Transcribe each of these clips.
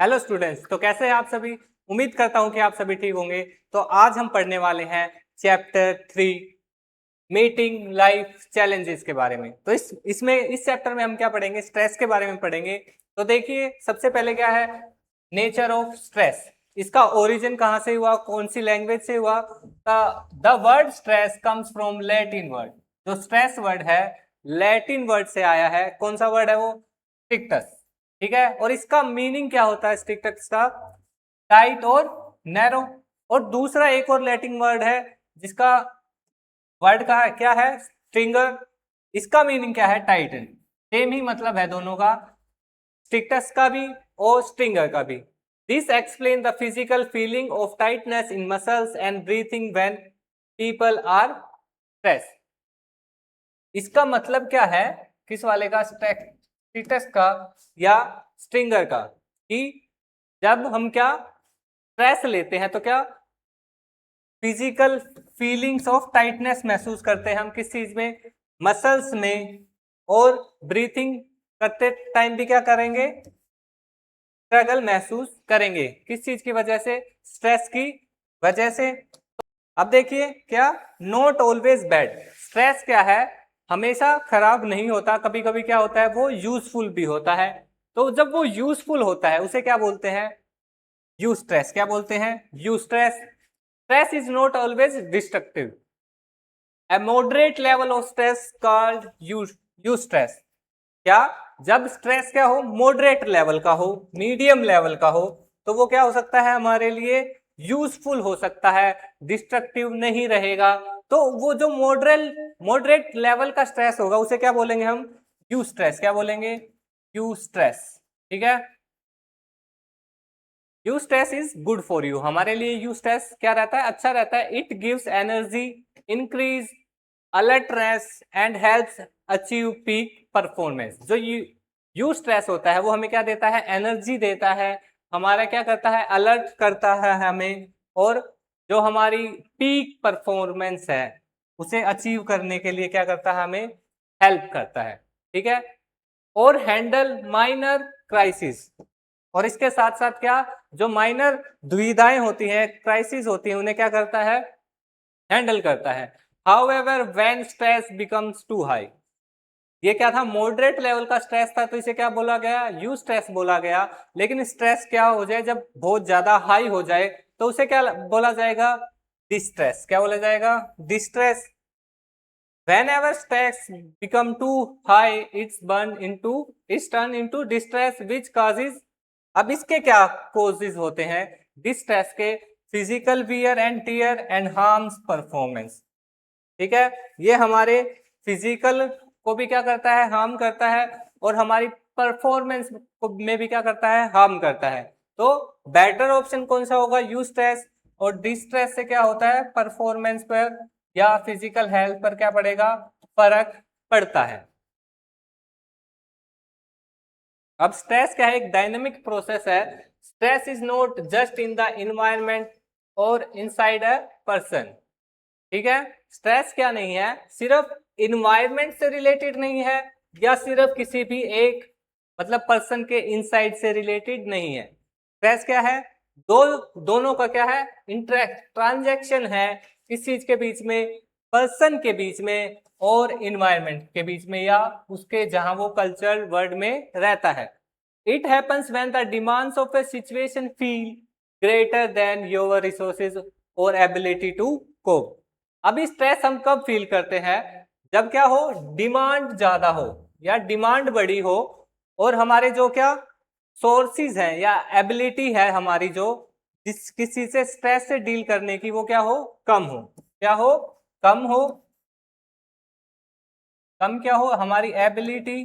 Hello students, तो कैसे हैं आप सभी। उम्मीद करता हूं कि आप सभी ठीक होंगे। तो आज हम पढ़ने वाले हैं चैप्टर 3 मीटिंग लाइफ चैलेंजेस के बारे में। तो इस चैप्टर में हम क्या पढ़ेंगे, स्ट्रेस के बारे में पढ़ेंगे। तो देखिए, सबसे पहले क्या है, नेचर ऑफ स्ट्रेस। इसका ओरिजिन कहाँ से हुआ, कौन सी लैंग्वेज से हुआ। The word stress comes from Latin word. जो स्ट्रेस वर्ड है लैटिन वर्ड से आया है। कौन सा वर्ड है वो, स्ट्रिक्टस। ठीक है, और इसका मीनिंग क्या होता है स्ट्रिक्टस का, टाइट और नैरो। और दूसरा एक और लैटिन वर्ड है जिसका वर्ड का क्या है, स्ट्रिंगर। इसका मीनिंग क्या है, टाइटन। सेम ही मतलब है दोनों का, स्ट्रिक्टस का भी और स्ट्रिंगर का भी। This explain the physical feeling of tightness in muscles and breathing when people are stress. इसका मतलब क्या है, किस वाले का, स्ट्रिक्टस का या स्ट्रिंगर का, कि जब हम क्या स्ट्रेस लेते हैं तो क्या फिजिकल फीलिंग्स ऑफ टाइटनेस महसूस करते हैं हम किस चीज में, मसल्स में। और ब्रीथिंग करते टाइम भी क्या करेंगे, स्ट्रगल महसूस करेंगे। किस चीज की वजह से, स्ट्रेस की वजह से। अब देखिए क्या, नॉट ऑलवेज बैड। स्ट्रेस क्या है, हमेशा खराब नहीं होता, कभी कभी क्या होता है वो यूजफुल भी होता है। तो जब वो यूजफुल होता है उसे क्या बोलते हैं, यू स्ट्रेस। क्या बोलते हैं, you stress. Stress is not always destructive. A moderate level of stress called eustress। क्या, जब स्ट्रेस क्या हो, मॉडरेट लेवल का हो, मीडियम लेवल का हो, तो वो क्या हो सकता है हमारे लिए, यूजफुल हो सकता है, डिस्ट्रक्टिव नहीं रहेगा। तो वो जो मॉडरेट लेवल का स्ट्रेस होगा उसे क्या बोलेंगे हम, यू स्ट्रेस। क्या बोलेंगे, यू स्ट्रेस। ठीक है, you stress is good for you. हमारे लिए यू स्ट्रेस क्या रहता है, अच्छा रहता है। It gives energy, increase alertness and helps achieve peak performance. जो यू स्ट्रेस होता है वो हमें क्या देता है, एनर्जी देता है, हमारा क्या करता है, अलर्ट करता है हमें। और जो हमारी पीक परफॉर्मेंस है उसे अचीव करने के लिए क्या करता है, हमें हेल्प करता है। ठीक है, और हैंडल माइनर क्राइसिस। और इसके साथ साथ क्या, जो माइनर दुविधाएं होती हैं, क्राइसिस होती हैं, उन्हें क्या करता है, हैंडल करता है। However when stress becomes too high. ये क्या था, मॉडरेट लेवल का स्ट्रेस था तो इसे क्या बोला गया, यू स्ट्रेस बोला गया। लेकिन स्ट्रेस क्या हो जाए, जब बहुत ज्यादा हाई हो जाए तो उसे क्या बोला जाएगा, डिस्ट्रेस। क्या बोला जाएगा, distress. Whenever stress become too high, it's turned into distress which causes। अब इसके क्या causes होते हैं, डिस्ट्रेस के, physical wear and tear and harms performance. ठीक है, ये हमारे फिजिकल को भी क्या करता है, हार्म करता है, और हमारी परफॉर्मेंस को में भी क्या करता है, हार्म करता है। तो बेटर ऑप्शन कौन सा होगा, यू स्ट्रेस। और डिस्ट्रेस से क्या होता है, परफॉर्मेंस पर या फिजिकल हेल्थ पर क्या पड़ेगा, फर्क पड़ता है। अब स्ट्रेस क्या है, एक डायनेमिक प्रोसेस है। Stress is not just in the environment और इनसाइड अ पर्सन। ठीक है, स्ट्रेस क्या नहीं है, सिर्फ इन्वायरमेंट से रिलेटेड नहीं है, या सिर्फ किसी भी एक मतलब पर्सन के इनसाइड से रिलेटेड नहीं है। स्ट्रेस क्या है, दोनों का क्या है, इंटरेक्ट ट्रांजैक्शन है, किस चीज के बीच में, पर्सन के बीच में और इन्वायरमेंट के बीच में, या उसके जहां वो कल्चर वर्ड में रहता है। It happens when the demands of A situation feel greater than your resources और एबिलिटी टू कोप। अभी स्ट्रेस हम कब फील करते हैं, जब क्या हो, डिमांड ज्यादा हो या डिमांड बड़ी हो, और हमारे जो क्या सोर्सेज हैं या एबिलिटी है हमारी, जो जिस किसी से स्ट्रेस से डील करने की, वो क्या हो, कम हो। क्या हो, कम हो। कम क्या हो, हमारी एबिलिटी,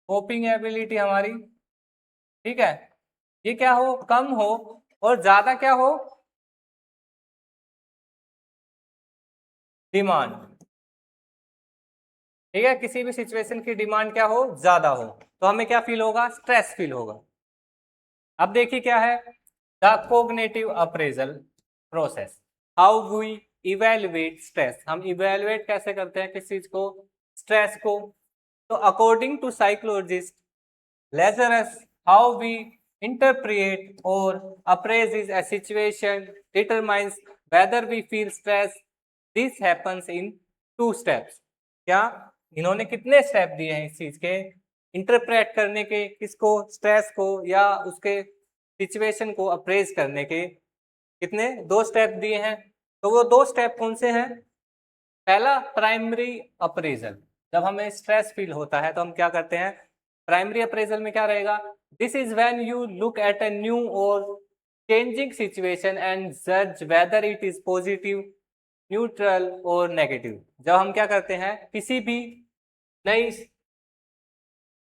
कोपिंग एबिलिटी हमारी। ठीक है, ये क्या हो, कम हो। और ज्यादा क्या हो, डिमांड। ठीक है, किसी भी सिचुएशन की डिमांड क्या हो, ज्यादा हो, तो हमें क्या फील होगा, स्ट्रेस फील होगा। अब देखिए क्या है, the cognitive appraisal process, how we evaluate stress. हम इवेलुएट कैसे करते हैं किस चीज को, स्ट्रेस को। तो according to psychologist Lazarus, how we interpret or appraise a situation determines whether we feel stress. This happens in 2 steps. क्या इन्होंने कितने स्टेप दिए हैं इस चीज के इंटरप्रेट करने के, किसको, स्ट्रेस को या उसके सिचुएशन को अप्रेज करने के? कितने? 2 स्टेप दिए हैं। तो वो 2 स्टेप कौन से हैं? पहला, प्राइमरी अप्रेजल। जब हमें स्ट्रेस फील होता है तो हम क्या करते हैं? प्राइमरी अप्रेजल में क्या रहेगा? This is when you look at a new और चेंजिंग सिचुएशन एंड जज whether it is positive, neutral और नेगेटिव। जब हम क्या करते हैं, किसी भी नई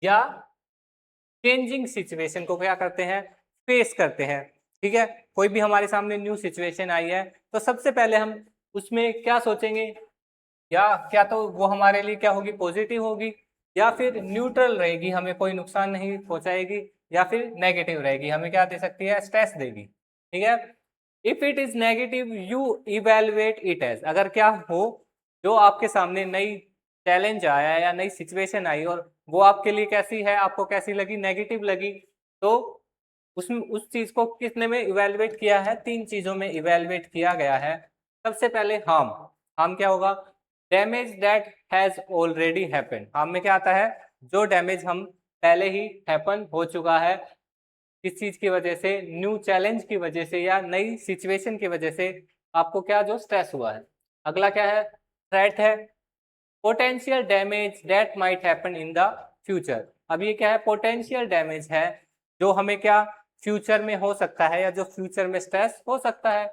या चेंजिंग सिचुएशन को क्या करते हैं? फेस करते हैं। ठीक है, कोई भी हमारे सामने न्यू सिचुएशन आई है तो सबसे पहले हम उसमें क्या सोचेंगे? या क्या तो वो हमारे लिए क्या होगी? पॉजिटिव होगी, या फिर न्यूट्रल रहेगी, हमें कोई नुकसान नहीं पहुंचाएगी, या फिर नेगेटिव रहेगी, हमें क्या दे सकती है? स्ट्रेस देगी। ठीक है, if it is negative you evaluate it as. अगर क्या हो, जो आपके सामने नई चैलेंज आया या नई सिचुएशन आई और वो आपके लिए कैसी है, आपको कैसी लगी? नेगेटिव लगी, तो उसमें उस चीज को किसने में इवेलुएट किया है? 3 चीजों में इवेलुएट किया गया है। सबसे पहले हार्म। हार्म क्या होगा? Damage that has already happened. Harm में क्या आता है? जो डैमेज हम पहले ही हैपन हो चुका है, किस चीज की वजह से? न्यू चैलेंज की वजह से या नई सिचुएशन की वजह से आपको क्या जो स्ट्रेस हुआ है। अगला क्या है? थ्रेट है, potential damage that might happen in the future. अब ये क्या है? पोटेंशियल डैमेज है जो हमें क्या फ्यूचर में हो सकता है या जो फ्यूचर में स्ट्रेस हो सकता है।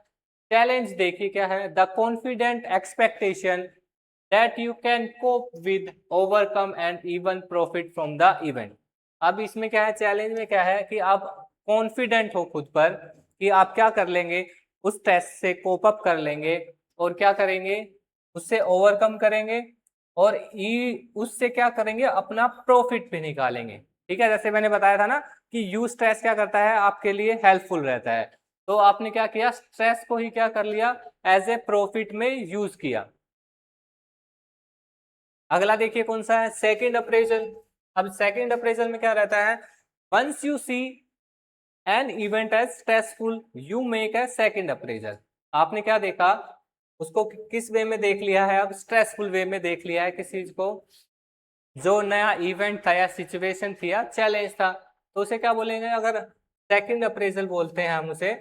चैलेंज देखिए क्या है? The confident expectation that you can cope with, overcome and even profit from the event. अब इसमें क्या है? चैलेंज में क्या है कि आप कॉन्फिडेंट हो खुद पर कि आप क्या कर लेंगे, उस स्ट्रेस से कोप अप कर लेंगे और क्या करेंगे? उससे ओवरकम करेंगे और उससे क्या करेंगे? अपना प्रॉफिट भी निकालेंगे। ठीक है, जैसे मैंने बताया था ना कि यू स्ट्रेस क्या करता है? आपके लिए हेल्पफुल रहता है। तो आपने क्या किया? स्ट्रेस को ही क्या कर लिया? एज ए प्रॉफिट में यूज किया। अगला देखिए कौन सा है? Second appraisal. अब सेकंड अप्रेजल में क्या रहता है? Once you see an event as stressful you make a second appraisal. आपने क्या देखा? उसको किस वे में देख लिया है? अब स्ट्रेसफुल वे में देख लिया है किस चीज को? जो नया इवेंट था या सिचुएशन थी या चैलेंज था, तो उसे क्या बोलेंगे? अगर सेकंड अप्रेजल बोलते हैं हम उसे,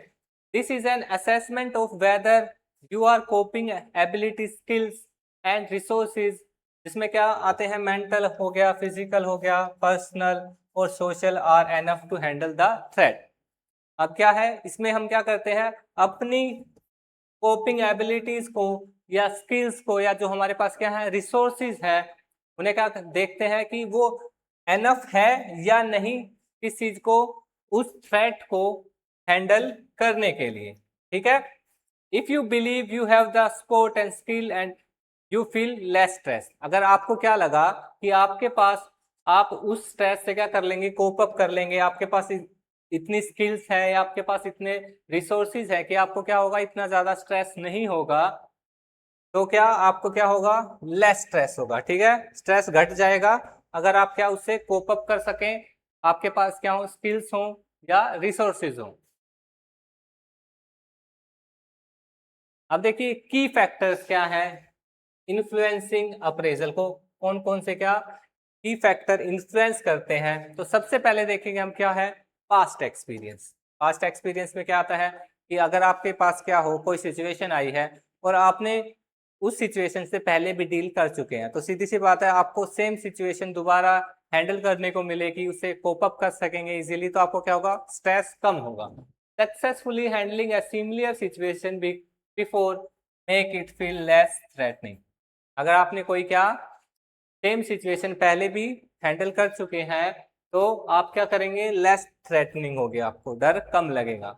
this is an assessment of whether you are coping ability, skills and resources. जिसमें क्या आते हैं? मेंटल हो गया, फिजिकल हो गया, पर्सनल और social are enough to handle the threat. अब क्या है इसमें? हम क्या करते हैं? अपनी कोपिंग एबिलिटीज को या स्किल्स को या जो हमारे पास क्या है रिसोर्सेज है, उन्हें क्या देखते हैं कि वो एनफ है या नहीं किस चीज को? उस थ्रेट को हैंडल करने के लिए। ठीक है, if you believe you have the support and skill and you feel less stress. अगर आपको क्या लगा कि आपके पास, आप उस स्ट्रेस से क्या कर लेंगे? कोप अप कर लेंगे, आपके पास इतनी स्किल्स है या आपके पास इतने रिसोर्सेज है कि आपको क्या होगा? इतना ज्यादा स्ट्रेस नहीं होगा, तो क्या आपको क्या होगा? लेस स्ट्रेस होगा। ठीक है, स्ट्रेस घट जाएगा अगर आप क्या उससे कोप अप कर सकें, आपके पास क्या हो? स्किल्स हो या रिसोर्सेज हो। अब देखिए की फैक्टर्स क्या है इन्फ्लुएंसिंग अप्रेजल को? कौन कौन से क्या की फैक्टर इन्फ्लुएंस करते हैं? तो सबसे पहले देखेंगे हम क्या है? Past experience. पास्ट एक्सपीरियंस में क्या आता है कि अगर आपके पास क्या हो, कोई सिचुएशन आई है और आपने उस सिचुएशन से पहले भी डील कर चुके हैं, तो सीधी सी बात है आपको सेम सिचुएशन दोबारा हैंडल करने को मिलेगी, उससे कोप अप कर सकेंगे इजीली, तो आपको क्या होगा? स्ट्रेस कम होगा। Successfully handling a similar situation before make it feel less threatening. अगर आपने कोई क्या सेम सिचुएशन पहले भी हैंडल कर चुके हैं तो आप क्या करेंगे? लेस थ्रेटनिंग होगी, आपको डर कम लगेगा।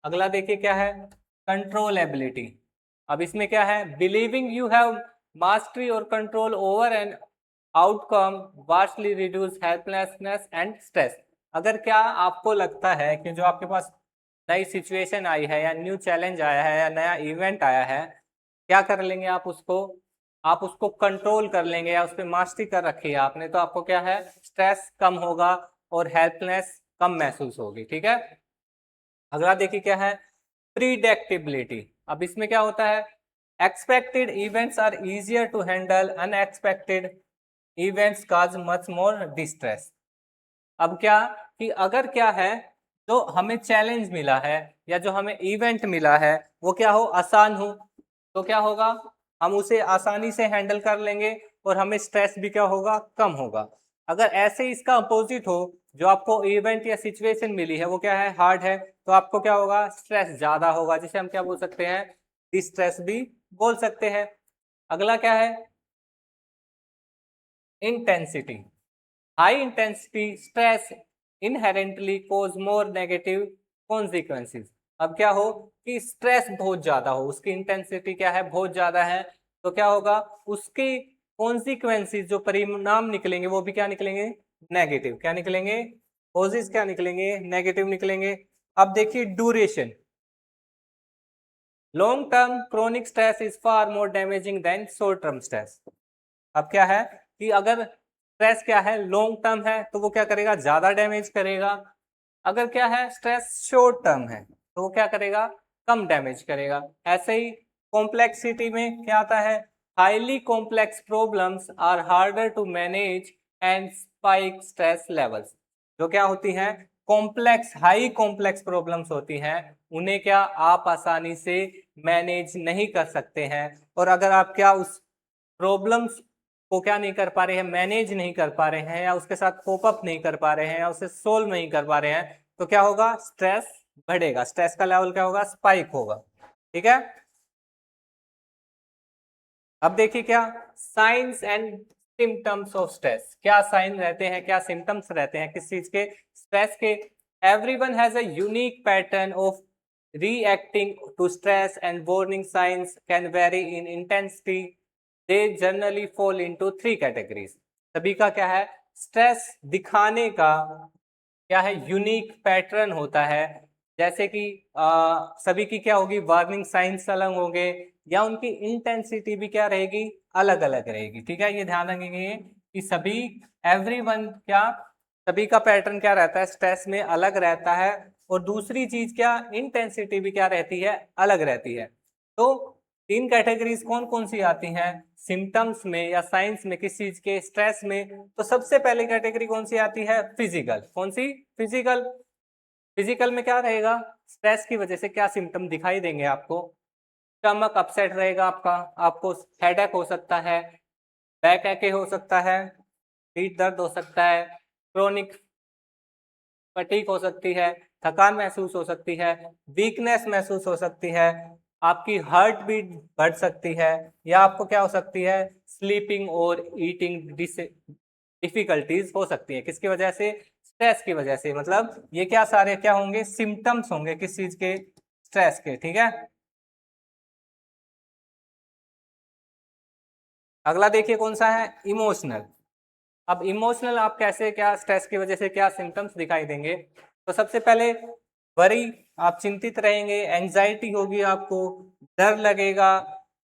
अगला देखिए क्या है? Control ability. अब इसमें क्या है? बिलीविंग यू हैव मास्टरी और control over an outcome vastly reduce helplessness and stress. अगर क्या आपको लगता है कि जो आपके पास नई सिचुएशन आई है या न्यू चैलेंज आया है या नया इवेंट आया है, क्या कर लेंगे आप उसको? आप उसको कंट्रोल कर लेंगे या उस पर मास्टरी कर रखी है आपने, तो आपको क्या है? स्ट्रेस कम होगा, और हेल्पलेस कम महसूस होगी। ठीक है, अगला देखिए क्या है, प्रीडेक्टिबिलिटी। अब इसमें क्या होता है, expected events are easier to handle, unexpected events cause much more distress. अब क्या कि अगर क्या है, जो हमें चैलेंज मिला है या जो हमें इवेंट मिला है वो क्या हो, आसान हो, तो क्या होगा, हम उसे आसानी से हैंडल कर लेंगे और हमें स्ट्रेस भी क्या होगा, कम होगा। अगर ऐसे इसका अपोजिट हो, जो आपको इवेंट या सिचुएशन मिली है वो क्या है, हार्ड है, तो आपको क्या होगा, स्ट्रेस ज्यादा होगा, जिसे हम क्या बोल सकते हैं, डिस्ट्रेस भी बोल सकते हैं। अगला क्या है, intensity. High intensity stress inherently causes more negative consequences. अब क्या हो कि स्ट्रेस बहुत ज्यादा हो, उसकी इंटेंसिटी क्या है, बहुत ज्यादा है, तो क्या होगा, उसकी कॉन्सिक्वेंसेस जो परिणाम निकलेंगे वो भी क्या निकलेंगे, नेगेटिव। क्या निकलेंगे, कॉजेस क्या निकलेंगे, नेगेटिव निकलेंगे। अब देखिए duration, long term chronic stress is far more damaging than short term stress. अब क्या है कि अगर स्ट्रेस क्या है, लॉन्ग टर्म है तो वो क्या करेगा, ज्यादा डैमेज करेगा। अगर क्या है, स्ट्रेस शॉर्ट टर्म है तो वो क्या करेगा, कम डैमेज करेगा। ऐसे ही कॉम्प्लेक्सिटी में क्या आता है, highly complex problems are harder to manage and spike stress levels. जो क्या होती हैं, कॉम्प्लेक्स, हाई कॉम्प्लेक्स प्रॉब्लम्स होती हैं, उन्हें क्या आप आसानी से मैनेज नहीं कर सकते हैं। और अगर आप क्या उस प्रॉब्लम्स को क्या नहीं कर पा रहे हैं, मैनेज नहीं कर पा रहे हैं, या उसके साथ कोप अप नहीं कर पा रहे हैं, या उसे सोल्व नहीं कर पा रहे हैं, तो क्या होगा, स्ट्रेस बढ़ेगा, स्ट्रेस का लेवल क्या होगा, स्पाइक होगा। ठीक है, अब देखिए क्या, science and symptoms of stress. क्या साइन रहते हैं, क्या सिम्टम्स रहते हैं किस चीज के, स्ट्रेस के। Everyone has a unique pattern of reacting to stress and warning signs can vary in intensity. They generally fall into three categories. सभी का क्या है, स्ट्रेस दिखाने का क्या है, यूनिक पैटर्न होता है। जैसे कि सभी की क्या होगी, वार्निंग साइंस अलग होंगे, या उनकी इंटेंसिटी भी क्या रहेगी, अलग अलग रहेगी। ठीक है, ये ध्यान रखेंगे कि सभी, एवरीवन क्या, सभी का पैटर्न क्या रहता है, स्ट्रेस में अलग रहता है। और दूसरी चीज क्या, इंटेंसिटी भी क्या रहती है, अलग रहती है। तो तीन कैटेगरीज कौन कौन सी आती हैं, सिम्टम्स में या साइंस में, किस चीज के, स्ट्रेस में। तो सबसे पहले कैटेगरी कौन सी आती है, फिजिकल। कौन सी, फिजिकल। फिजिकल में क्या रहेगा, स्ट्रेस की वजह से क्या सिम्टम दिखाई देंगे आपको, स्टमक अपसेट रहेगा आपका, आपको हेडेक हो सकता है, बैक एक हो सकता है, पीठ दर्द हो सकता है, क्रोनिक फटीग हो सकती है, थकान महसूस हो सकती है, वीकनेस महसूस हो सकती है, आपकी हार्ट बीट बढ़ सकती है, या आपको क्या हो सकती है, स्लीपिंग और ईटिंग डिफिकल्टीज हो सकती है। किसकी वजह से, स्ट्रेस की वजह से। मतलब ये क्या सारे क्या होंगे, सिम्टम्स होंगे किस चीज के, स्ट्रेस के। ठीक है, अगला देखिए कौन सा है, इमोशनल। अब इमोशनल आप कैसे, क्या स्ट्रेस की वजह से क्या सिम्टम्स दिखाई देंगे। तो सबसे पहले वरी, आप चिंतित रहेंगे, एंजाइटी होगी आपको, डर लगेगा,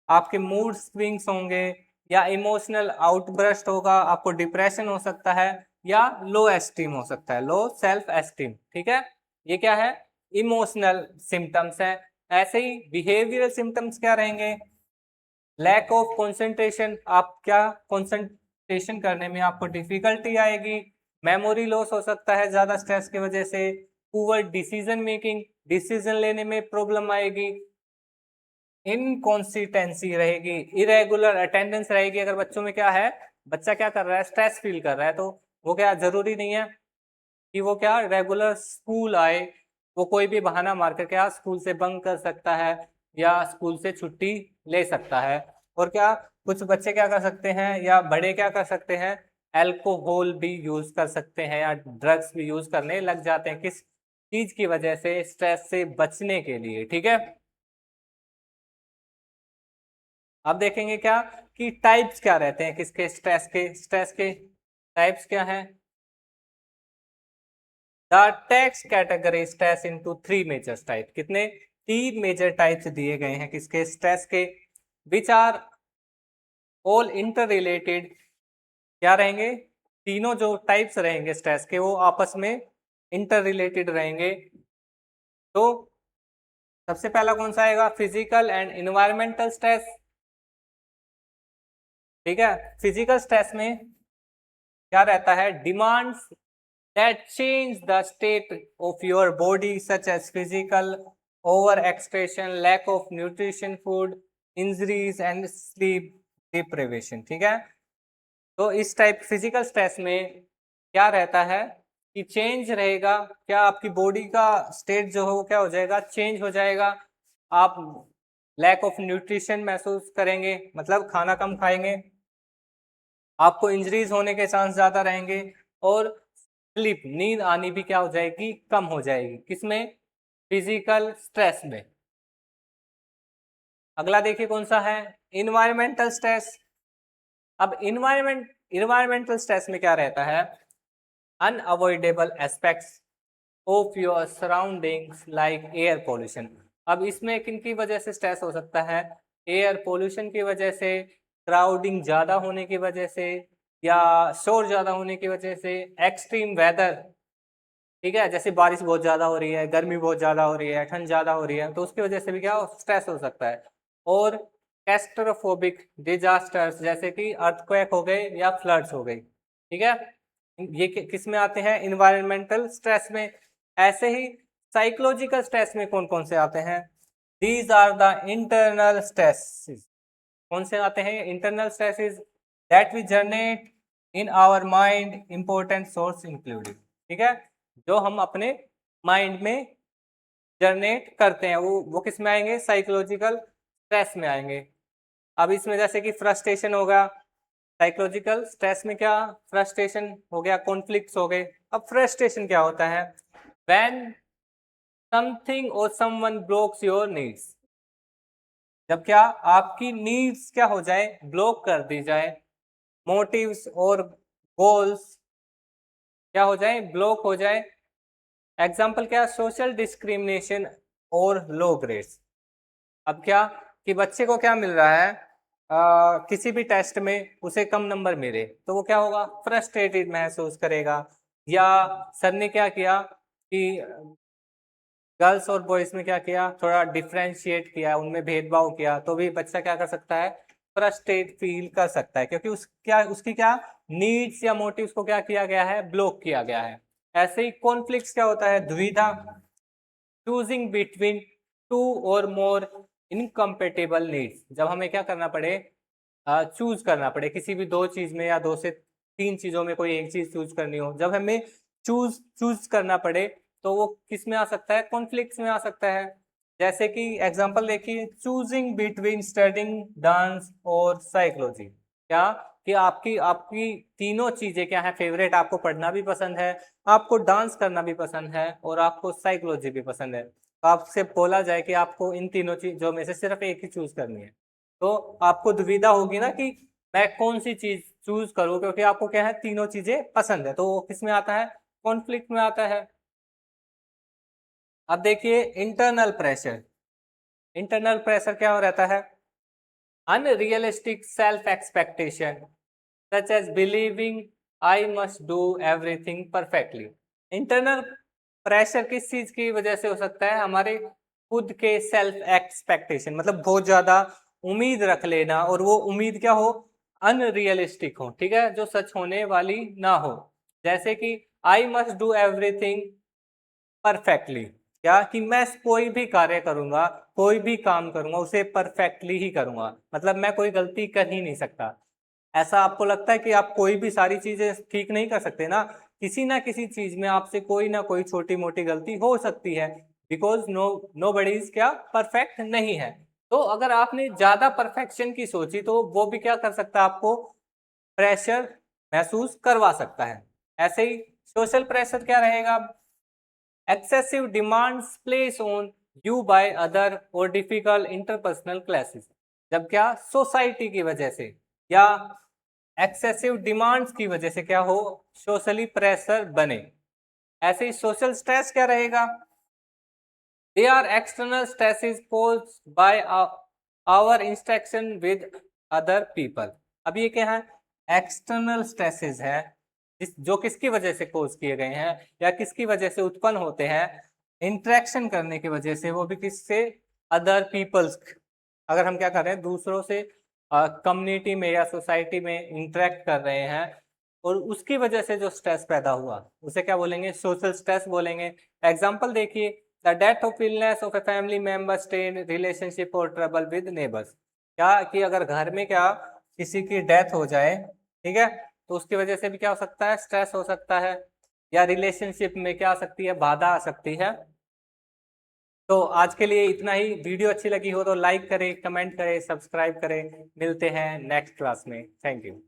आपके मूड स्विंग्स होंगे, या इमोशनल आउटबर्स्ट होगा, आपको डिप्रेशन हो सकता है, या लो एस्टीम हो सकता है, लो सेल्फ एस्टीम। ठीक है, ये क्या है, इमोशनल सिम्टम्स है। ऐसे ही बिहेवियरल सिम्टम्स क्या रहेंगे, लैक ऑफ कंसंट्रेशन, आप क्या, कंसंट्रेशन करने में आपको डिफिकल्टी आएगी, मेमोरी लॉस हो सकता है ज्यादा स्ट्रेस की वजह से, पुअर डिसीजन मेकिंग, डिसीजन लेने में प्रॉब्लम आएगी, इनकॉन्सिस्टेंसी रहेगी, इरेगुलर अटेंडेंस रहेगी। अगर बच्चों में क्या है, बच्चा क्या कर रहा है, स्ट्रेस फील कर रहा है, तो वो क्या, जरूरी नहीं है कि वो क्या रेगुलर स्कूल आए, वो कोई भी बहाना मार कर क्या स्कूल से बंक कर सकता है, या स्कूल से छुट्टी ले सकता है। और क्या, कुछ बच्चे क्या कर सकते हैं, या बड़े क्या कर सकते हैं, अल्कोहल भी यूज कर सकते हैं, या ड्रग्स भी यूज करने लग जाते हैं, किस चीज की वजह से, स्ट्रेस से बचने के लिए। ठीक है, अब देखेंगे क्या कि टाइप्स क्या रहते हैं किसके, स्ट्रेस के टाइप्स क्या हैं। The text category stress into three major type, कितने, तीन मेजर टाइप्स दिए गए हैं किसके, स्ट्रेस के, which are all inter related. क्या रहेंगे, तीनों जो टाइप्स रहेंगे स्ट्रेस के वो आपस में इंटर रिलेटेड रहेंगे। तो सबसे पहला कौन सा आएगा? Physical and environmental stress. ठीक है, फिजिकल स्ट्रेस में क्या रहता है? Demands that change the state of your body such as physical over expression, lack of nutrition food, injuries and sleep deprivation. ठीक है, तो इस टाइप फिजिकल स्ट्रेस में क्या रहता है कि चेंज रहेगा, क्या आपकी बॉडी का स्टेट जो हो क्या हो जाएगा? चेंज हो जाएगा। आप लैक ऑफ न्यूट्रिशन महसूस करेंगे, मतलब खाना कम खाएंगे, आपको इंजरीज होने के चांस ज्यादा रहेंगे, और स्लीप नींद आनी भी क्या हो जाएगी? कम हो जाएगी। किसमें? फिजिकल स्ट्रेस में। अगला देखिए कौन सा है? Environmental stress. अब इन्वायरमेंटल स्ट्रेस में क्या रहता है? Unavoidable aspects of your surroundings like air pollution. अब इसमें किन की वजह से स्ट्रेस हो सकता है? एयर पोल्यूशन की वजह से, क्राउडिंग ज़्यादा होने की वजह से, या शोर ज़्यादा होने की वजह से, एक्सट्रीम वेदर। ठीक है, जैसे बारिश बहुत ज़्यादा हो रही है, गर्मी बहुत ज़्यादा हो रही है, ठंड ज़्यादा हो रही है, तो उसकी वजह से भी क्या स्ट्रेस हो सकता है। और कैस्ट्रोफोबिक डिजास्टर्स जैसे कि अर्थक्वेक हो गए या फ्लड्स हो गई। ठीक है, ये किस में आते हैं? इन्वायरमेंटल स्ट्रेस में। ऐसे ही साइकोलॉजिकल स्ट्रेस में कौन कौन से आते हैं? These are the internal stresses. कौन से आते हैं? Internal stresses that we generate in our mind, important source including. ठीक है, जो हम अपने माइंड में जनरेट करते हैं, वो किस में आएंगे? साइकोलॉजिकल स्ट्रेस में आएंगे। अब इसमें जैसे कि फ्रस्ट्रेशन होगा, साइकोलॉजिकल स्ट्रेस में क्या? फ्रस्ट्रेशन हो गया, कॉन्फ्लिक्ट्स हो गए। अब फ्रस्ट्रेशन क्या होता है? व्हेन समथिंग और समवन ब्लॉक्स योर नीड्स। जब क्या आपकी नीड्स क्या हो जाए? ब्लॉक कर दी जाए, मोटिव्स और गोल्स क्या हो जाए? ब्लॉक हो जाए। एग्जाम्पल क्या? सोशल डिस्क्रिमिनेशन और लो ग्रेड्स। अब क्या कि बच्चे को क्या मिल रहा है? किसी भी टेस्ट में उसे कम नंबर मिले तो वो क्या होगा? फ्रस्ट्रेटेड महसूस करेगा। या सर ने क्या किया कि गर्ल्स और बॉयज में क्या किया? थोड़ा डिफ्रेंशिएट किया, उनमें भेदभाव किया, तो भी बच्चा क्या कर सकता है? फ्रस्ट्रेट फील कर सकता है, क्योंकि उसकी क्या नीड्स या मोटिव्स को क्या किया गया है? ब्लॉक किया गया है। ऐसे ही कॉन्फ्लिक्ट्स क्या होता है? दुविधा, चूजिंग बिटवीन टू और मोर इनकम्पेटेबल नीड्स। जब हमें क्या करना पड़े? चूज करना पड़े किसी भी दो चीज में, या दो से तीन चीजों में कोई एक चीज चूज करनी हो, जब हमें चूज करना पड़े तो वो किस में आ सकता है? कॉन्फ्लिक्ट्स में आ सकता है। जैसे कि एग्जांपल देखिए, चूजिंग बिटवीन स्टडिंग डांस और साइकोलॉजी। क्या कि आपकी आपकी तीनों चीजें क्या है? फेवरेट, आपको पढ़ना भी पसंद है, आपको डांस करना भी पसंद है, और आपको साइकोलॉजी भी पसंद है। तो आपसे बोला जाए कि आपको इन तीनों चीजों में से सिर्फ एक ही चूज करनी है, तो आपको दुविधा होगी ना कि मैं कौन सी चीज चूज करूं, क्योंकि आपको क्या है? तीनों चीजें पसंद है। तो वो किस में आता है? कॉन्फ्लिक्ट में आता है। अब देखिए इंटरनल प्रेशर। इंटरनल प्रेशर क्या हो रहता है? Unrealistic self expectation such as believing I must do everything perfectly. Internal pressure किस चीज की वजह से हो सकता है? हमारे खुद के सेल्फ एक्सपेक्टेशन, मतलब बहुत ज्यादा उम्मीद रख लेना, और वो उम्मीद क्या हो? अनरियलिस्टिक हो। ठीक है, जो सच होने वाली ना हो। जैसे कि आई मस्ट डू एवरीथिंग परफेक्टली। क्या कि मैं कोई भी कार्य करूंगा, कोई भी काम करूंगा, उसे परफेक्टली ही करूंगा, मतलब मैं कोई गलती कर ही नहीं सकता। ऐसा आपको लगता है कि आप कोई भी सारी चीजें ठीक नहीं कर सकते ना किसी चीज में आपसे कोई ना कोई छोटी मोटी गलती हो सकती है, बिकॉज नो बडी इज क्या? परफेक्ट नहीं है। तो अगर आपने ज्यादा परफेक्शन की सोची तो वो भी क्या कर सकता है? आपको प्रेशर महसूस करवा सकता है। ऐसे ही सोशल प्रेशर क्या रहेगा? Excessive demands place on you by other और डिफिकल्ट इंटरपर्सनल क्लासेस। जब क्या सोसाइटी की वजह से या एक्सेसिव डिमांड्स की वजह से क्या हो? सोशली प्रेशर बने। ऐसे ही सोशल स्ट्रेस क्या रहेगा? They are external stresses caused by our instruction with other people. अब ये क्या है? एक्सटर्नल स्ट्रेसेस है जो किसकी वजह से कोज किए गए हैं या किसकी वजह से उत्पन्न होते हैं, इंटरेक्शन करने की वजह से, वो भी किससे, अदर पीपल्स। अगर हम क्या कर रहे हैं, दूसरों से कम्युनिटी में या सोसाइटी में इंटरेक्ट कर रहे हैं और उसकी वजह से जो स्ट्रेस पैदा हुआ उसे क्या बोलेंगे, सोशल स्ट्रेस बोलेंगे। एग्जाम्पल देखिए, the death of illness of a family member, strain relationship और ट्रबल विद नेबर्स। क्या कि अगर घर में क्या किसी की डेथ हो जाए, ठीक है, तो उसकी वजह से भी क्या हो सकता है, स्ट्रेस हो सकता है, या रिलेशनशिप में क्या आ सकती है, बाधा आ सकती है। तो आज के लिए इतना ही। वीडियो अच्छी लगी हो तो लाइक करें, कमेंट करें, सब्सक्राइब करें। मिलते हैं नेक्स्ट क्लास में। Thank you.